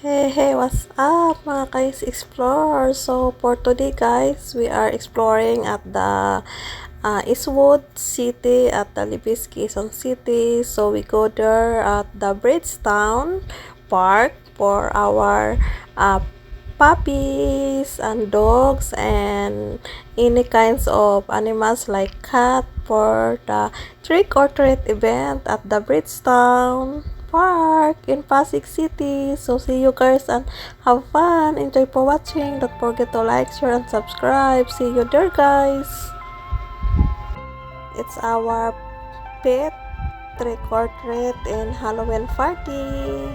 Hey, what's up mga guys explore? So, for today guys, we are exploring at the Eastwood City at the Libis, Quezon City. So, we go there at the Bridgetown Park for our puppies and dogs and any kinds of animals like cat for the trick or treat event at the Bridgetown Park in Pasig City. So see you guys and have fun. Enjoy for watching. Don't forget to like, share, and subscribe. See you there, guys. It's our pet trick or treat in Halloween party.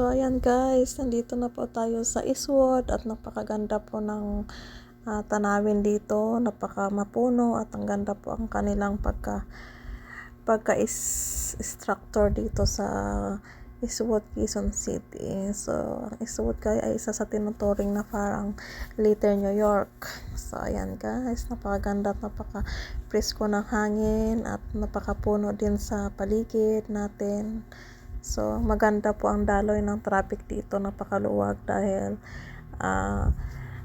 So, ayan guys, nandito na po tayo sa Eastwood at napakaganda po ng tanawin dito, napaka mapuno at ang ganda po ang kanilang pagka-structure dito sa Eastwood, Quezon City. So, ang Eastwood ay isa sa tinuturing na parang Little New York. So, ayan guys, napakaganda at napaka-presko ng hangin at napakapuno din sa paligid natin. So, maganda po ang daloy ng traffic dito, napakaluwag dahil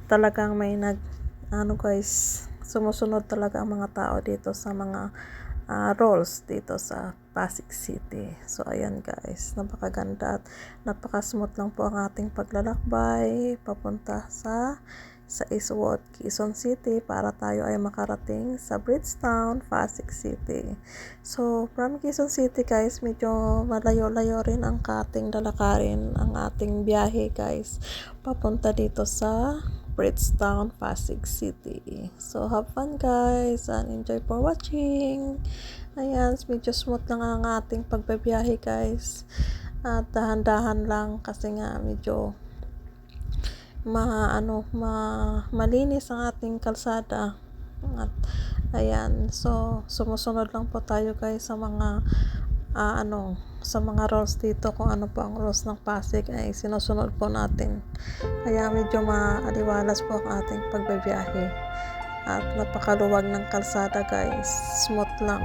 talagang may guys, sumusunod talaga ang mga tao dito sa mga rules dito sa Pasig City. So, ayan guys, napakaganda at napaka-smooth lang po ang ating paglalakbay papunta sa Eastwood, Quezon City para tayo ay makarating sa Bridgetown, Pasig City. So, from Quezon City guys, medyo malayo-layo rin ang ating lalakarin, ang ating biyahe guys, papunta dito sa Bridgetown, Pasig City. So, have fun guys and enjoy for watching. Ayan, medyo smooth lang ang ating pagbabiyahe guys. At dahan-dahan lang kasi nga medyo malinis ang ating kalsada. At ayan, so sumusunod lang po tayo guys sa mga sa mga rules dito, kung ano po ang rules ng Pasig ay sinusunod po natin. Kaya medyo maaliwalas po ang ating pagbabiyahe at napakaluwag ng kalsada guys, smooth lang.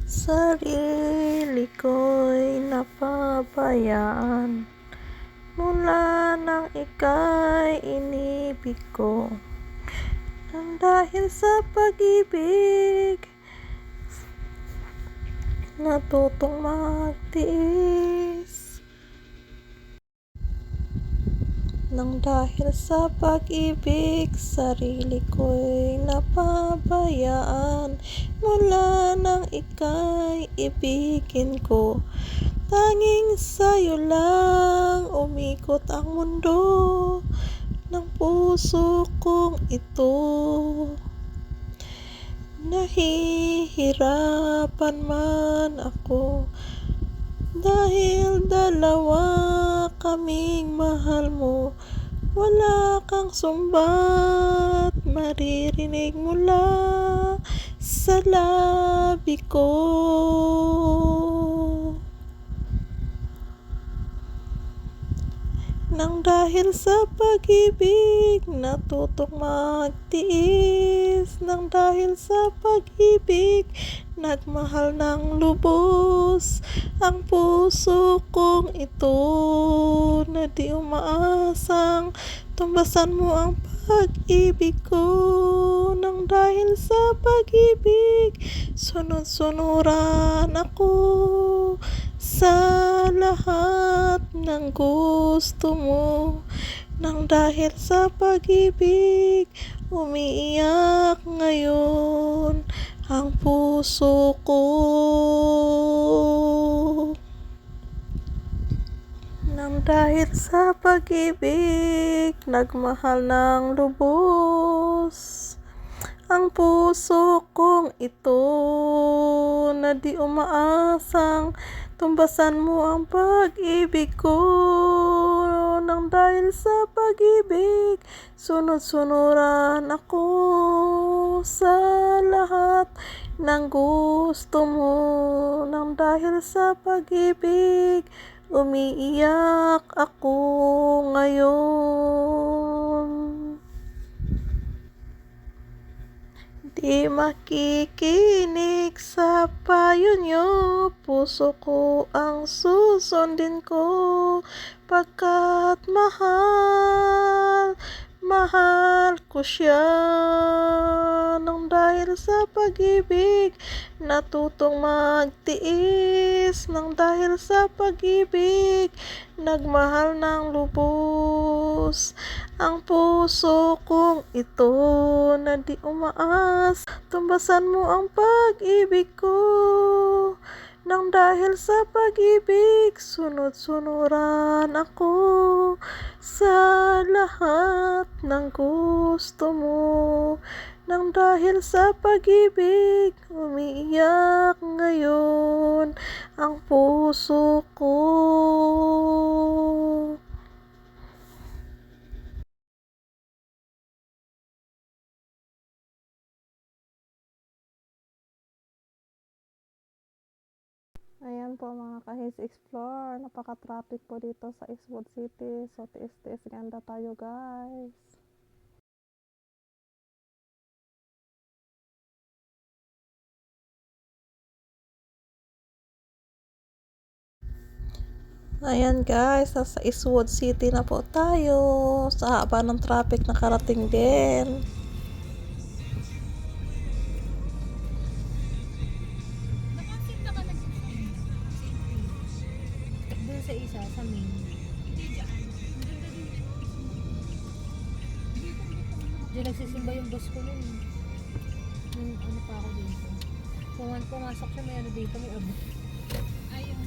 Sarili ko'y napabayaan mula nang ika'y inibig ko, nang dahil sa pag-ibig natutong magtiis. Nang dahil sa pag-ibig, sarili ko'y napabayaan mula nang ika'y ibigin ko. Tanging sa'yo lang umikot ang mundo ng puso kong ito. Nahihirapan man ako dahil dalawa kaming mahal mo. Wala kang sumbat maririnig mula sa labi ko. Nang dahil sa pag-ibig natutong magtiis, nang dahil sa pag-ibig nagmahal ng lubos ang puso kong ito, na di umaasang tumbasan mo ang pag-ibig ko. Nang dahil sa pag-ibig sunod-sunuran ako sa lahat ng gusto mo. Nang dahil sa pag-ibig umiiyak ngayon ang puso ko. Nang dahil sa pag-ibig, nagmahal ng lubos. Ang puso kong ito na di umaasang tumbasan mo ang pag-ibig ko. Nang dahil sa pag-ibig, sunod-sunuran ako sa lahat ng gusto mo. Nang dahil sa pag-ibig, umiiyak ako ngayon. Di makikinig sa payo nyo, puso ko ang susundin ko, pagkat mahal ko siya. Nang dahil sa pag-ibig, natutong magtiis. Nang dahil sa pag-ibig, nagmahal ng lubos. Ang puso kong ito na di umaas, tumbasan mo ang pag-ibig ko. Nang dahil sa pag-ibig, sunod-sunuran ako sa lahat ng gusto mo. Nang dahil sa pag-ibig, umiiyak ngayon ang puso ko. Ayan po mga kahis explore, napaka-traffic po dito sa Eastwood City. So tiis-tiis ganda tayo guys. Ayan guys, nasa Eastwood City na po tayo. Sa haba ng traffic nakarating din. Doon sa isa, sa main. Diyan nagsisimba yung boss ko nun. Nung ano pa ako dito. Pumasok siya, may ano dito, may abo. Ay, yung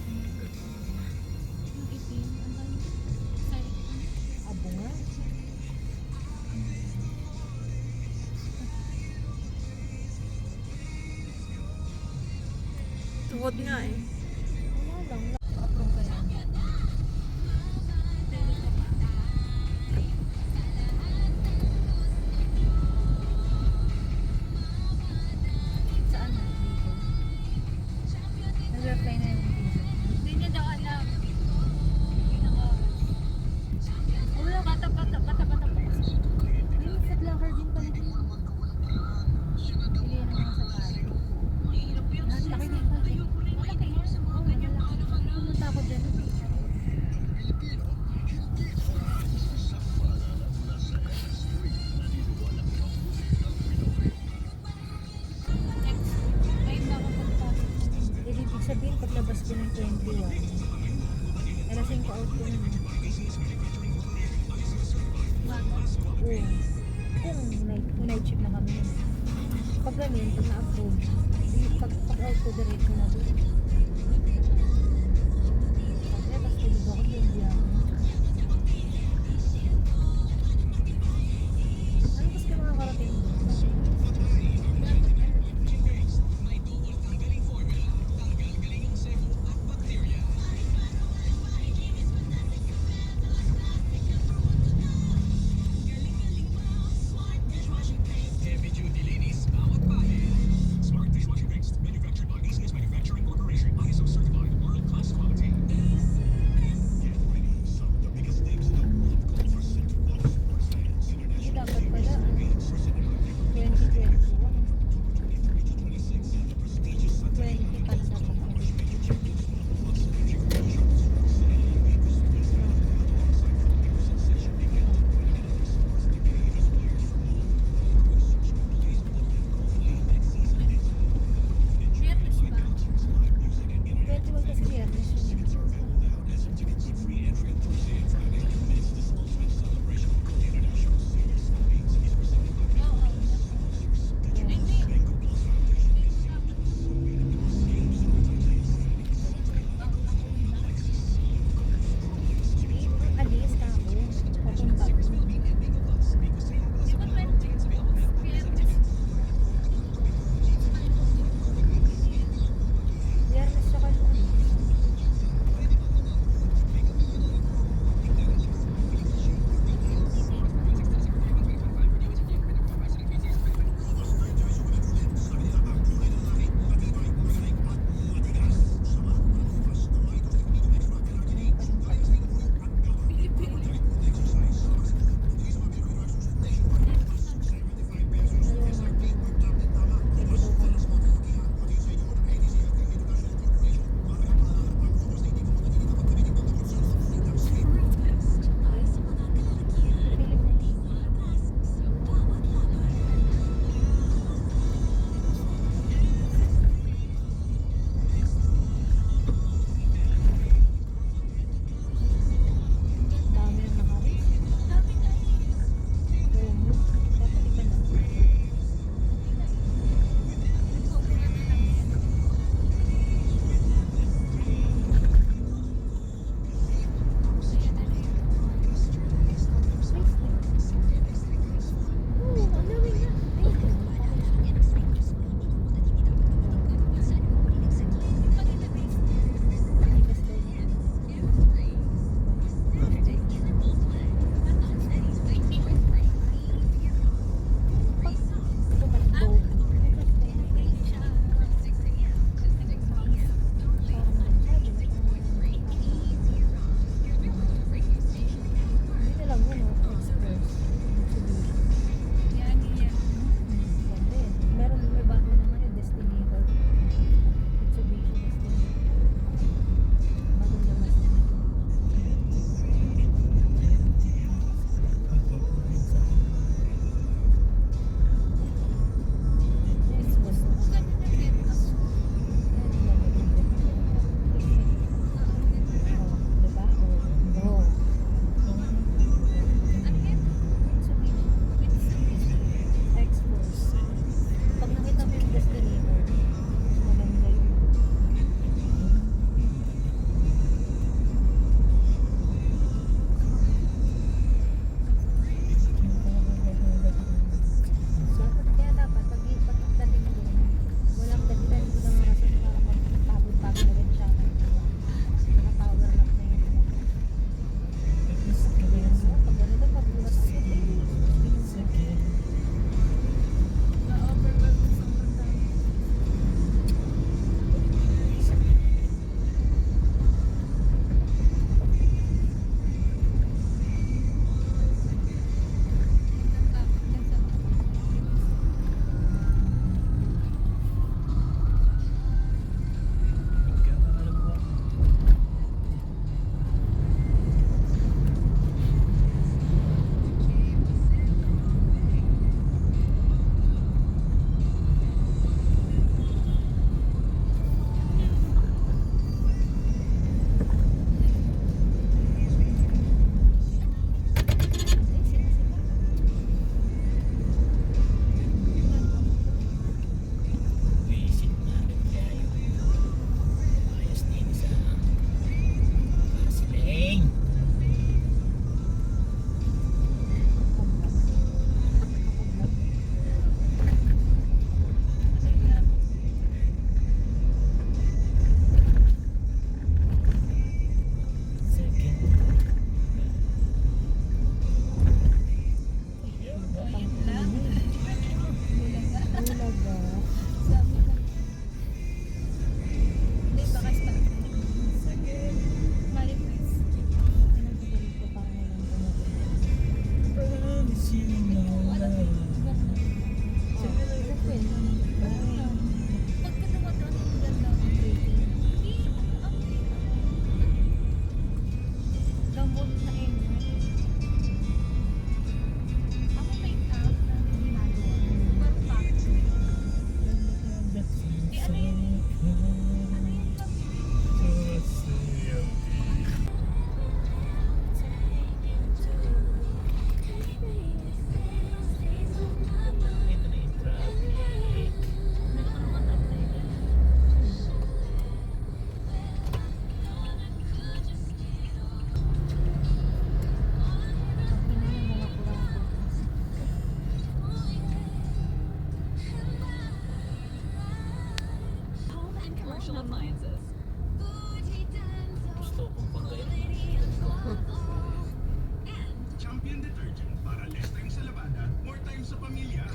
itim, abo nga. Tuwad nga eh. Wala lang, naka-approve ka yan. Saan na? Dito. Nag-reply na yung dito. Hindi niya daw alam. Wala, bata pa kasi. Ay, food locker din pala din. Pili ng mga sapato. Ang laki din pala. Malaki yan. Oo, malaki. Pumunta ako dyan. Next, ngayon na ako pagpasok. Ibig sabihin, paglabas ko ng 21. Alasing ko out ko nun. Oo. Kung night shift na kami. Pag ganun, pag na-approve, pag-out ko diretso na doon. Tapos tulog ako yung biyahe. Ano kasi ka makakarating doon?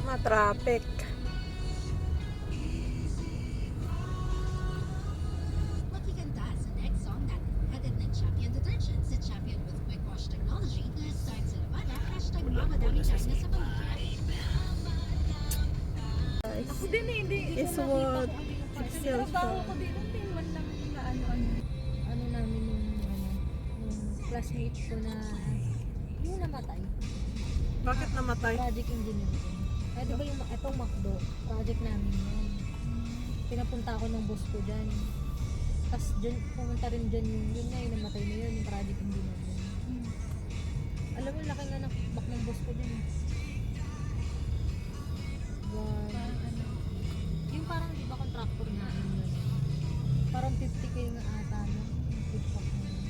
Ma-traffic. Magiganda sa next song natin. Hatid ng Champion Detergent sa Champion with Quick Wash Technology. Last time sa Labada, hashtag mamadami tayo na sa pamilya. Ako din eh, hindi Is ko what nakita it kung sells trabaho for. ko dito, pinwan lang na ano namin yung classmate ko na yung namatay. Bakit namatay? Project engineer ko. Kaya diba yung itong McDo, project namin yun. Pinapunta ako ng boss ko dyan. Tapos dyan, pumunta rin dyan yun nga yung namatay na yun, yung project engineer ko. Alam mo, laki nga ng kickback ng boss ko dyan. Wow. Yung parang di ba contractor na yun. Parang 50k nga ata no? Yung kickback na yun.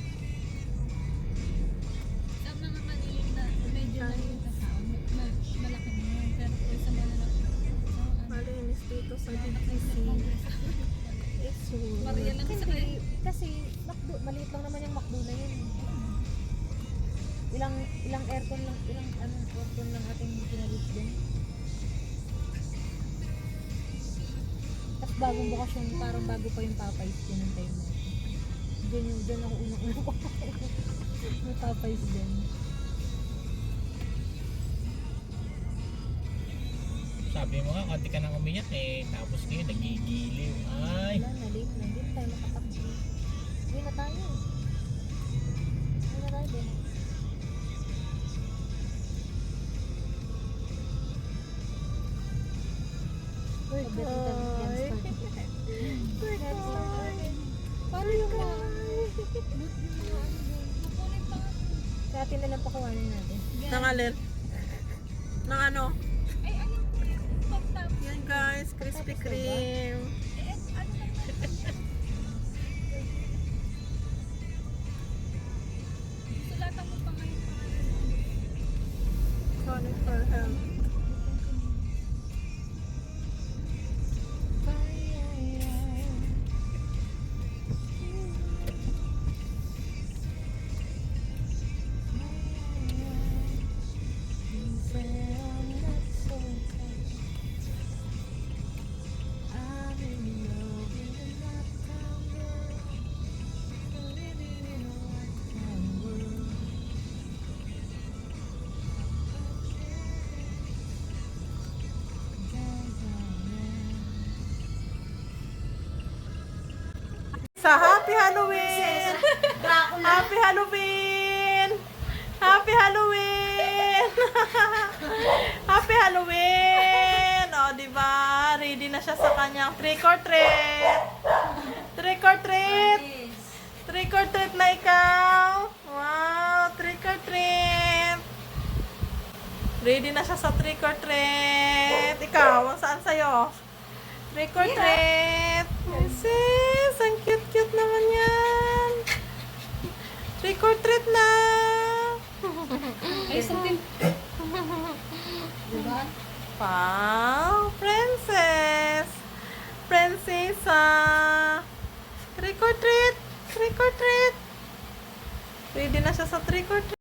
Sa mga kanilang na medyo na yung kasama, malaki na yun. Pero kung sa malalaki, Malinis dito sa DTC. It's Maria lang sa kayo. Kasi McDo, maliit lang naman yung McDo na yun. Ilang aircon lang, aircon lang ating pinalit din. Tapos bagong bukas yung, parang bago pa yung Popeyes din ng time na yun. Diyan ako unang-unang ko. May Popeyes din. Sabi mo nga, konti ka nang umiyak eh. Tapos ngayon, nagigiliw. Ay! Wala na, late na. Hindi na tayo makatakbo. Hindi na tayo. Hindi na tayo din. Uy, Paano yung mga... Sa atin na lang pakawanin natin. Nang alin? Nang ano? ay ayun, pag-tap. Yan guys, Krispy Kreme. Ano lang naman yan? Sulatan mo pa ngayon pangalan. Chronic for health. Sa Happy Halloween! Happy Halloween! Happy Halloween! Happy Halloween! O, diba? Ready na siya sa kanyang trick or treat! Trick or treat! Trick or treat na ikaw! Wow! Trick or treat! Ready na siya sa trick or treat! Ikaw, saan sa'yo? Trick or treat! Sis, ang cute-cute naman yan! Trick or treat na! Ay, something. Diba? Wow! Princess! Prinsesa! Trick or treat! Trick or treat! Ready na siya sa trick or treat!